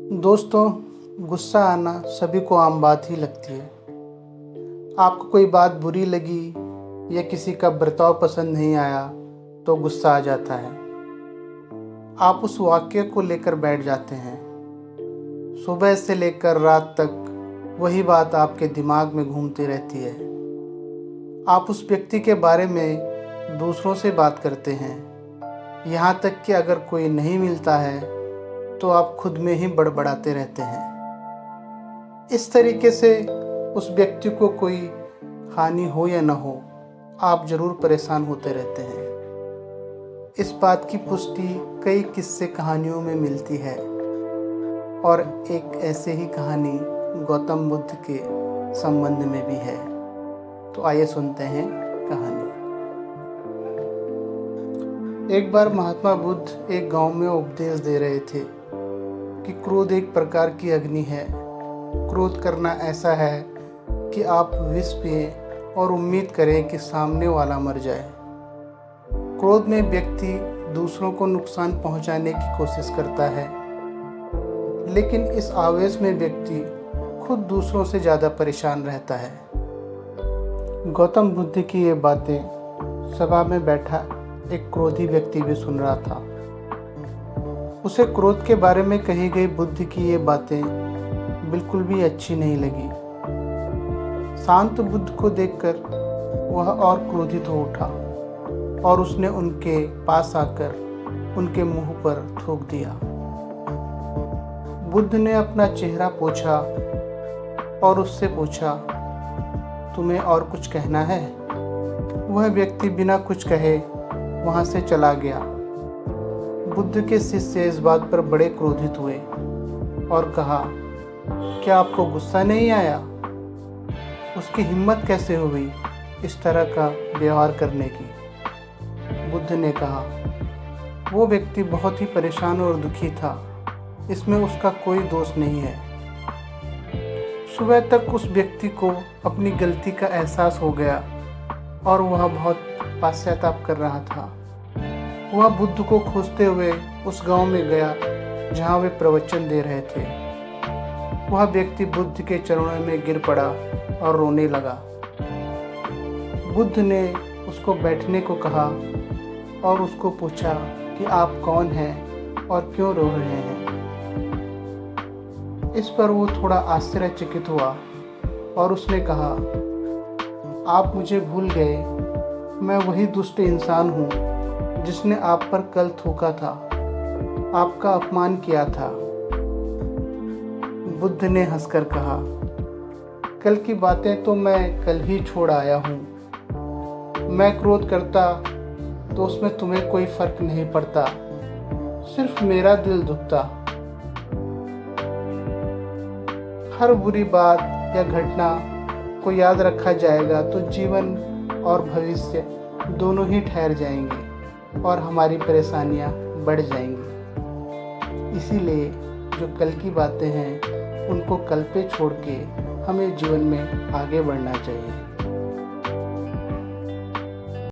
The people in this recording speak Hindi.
दोस्तों, गुस्सा आना सभी को आम बात ही लगती है। आपको कोई बात बुरी लगी या किसी का बर्ताव पसंद नहीं आया तो गुस्सा आ जाता है। आप उस वाक्य को लेकर बैठ जाते हैं। सुबह से लेकर रात तक वही बात आपके दिमाग में घूमती रहती है। आप उस व्यक्ति के बारे में दूसरों से बात करते हैं, यहाँ तक कि अगर कोई नहीं मिलता है तो आप खुद में ही बड़बड़ाते रहते हैं। इस तरीके से उस व्यक्ति को कोई हानि हो या न हो, आप ज़रूर परेशान होते रहते हैं। इस बात की पुष्टि कई किस्से कहानियों में मिलती है और एक ऐसे ही कहानी गौतम बुद्ध के संबंध में भी है। तो आइए सुनते हैं कहानी। एक बार महात्मा बुद्ध एक गांव में उपदेश दे रहे थे कि क्रोध एक प्रकार की अग्नि है। क्रोध करना ऐसा है कि आप विष पिए और उम्मीद करें कि सामने वाला मर जाए। क्रोध में व्यक्ति दूसरों को नुकसान पहुंचाने की कोशिश करता है, लेकिन इस आवेश में व्यक्ति खुद दूसरों से ज़्यादा परेशान रहता है। गौतम बुद्ध की ये बातें सभा में बैठा एक क्रोधी व्यक्ति भी सुन रहा था। उसे क्रोध के बारे में कही गई बुद्ध की ये बातें बिल्कुल भी अच्छी नहीं लगी। शांत बुद्ध को देखकर वह और क्रोधित हो उठा और उसने उनके पास आकर उनके मुंह पर थूक दिया। बुद्ध ने अपना चेहरा पोंछा और उससे पूछा, तुम्हें और कुछ कहना है? वह व्यक्ति बिना कुछ कहे वहां से चला गया। बुद्ध के शिष्य इस बात पर बड़े क्रोधित हुए और कहा, क्या आपको गुस्सा नहीं आया? उसकी हिम्मत कैसे हुई इस तरह का व्यवहार करने की? बुद्ध ने कहा, वो व्यक्ति बहुत ही परेशान और दुखी था, इसमें उसका कोई दोष नहीं है। सुबह तक उस व्यक्ति को अपनी गलती का एहसास हो गया और वह बहुत पश्चाताप कर रहा था। वह बुद्ध को खोजते हुए उस गांव में गया जहां वे प्रवचन दे रहे थे। वह व्यक्ति बुद्ध के चरणों में गिर पड़ा और रोने लगा। बुद्ध ने उसको बैठने को कहा और उसको पूछा कि आप कौन हैं और क्यों रो रहे हैं। इस पर वो थोड़ा आश्चर्यचकित हुआ और उसने कहा, आप मुझे भूल गए। मैं वही दुष्ट इंसान हूँ जिसने आप पर कल थूका था, आपका अपमान किया था। बुद्ध ने हंसकर कहा, कल की बातें तो मैं कल ही छोड़ आया हूँ। मैं क्रोध करता तो उसमें तुम्हें कोई फर्क नहीं पड़ता, सिर्फ मेरा दिल दुखता। हर बुरी बात या घटना को याद रखा जाएगा तो जीवन और भविष्य दोनों ही ठहर जाएंगे और हमारी परेशानियां बढ़ जाएंगी। इसीलिए जो कल की बातें हैं उनको कल पे छोड़ के हमें जीवन में आगे बढ़ना चाहिए।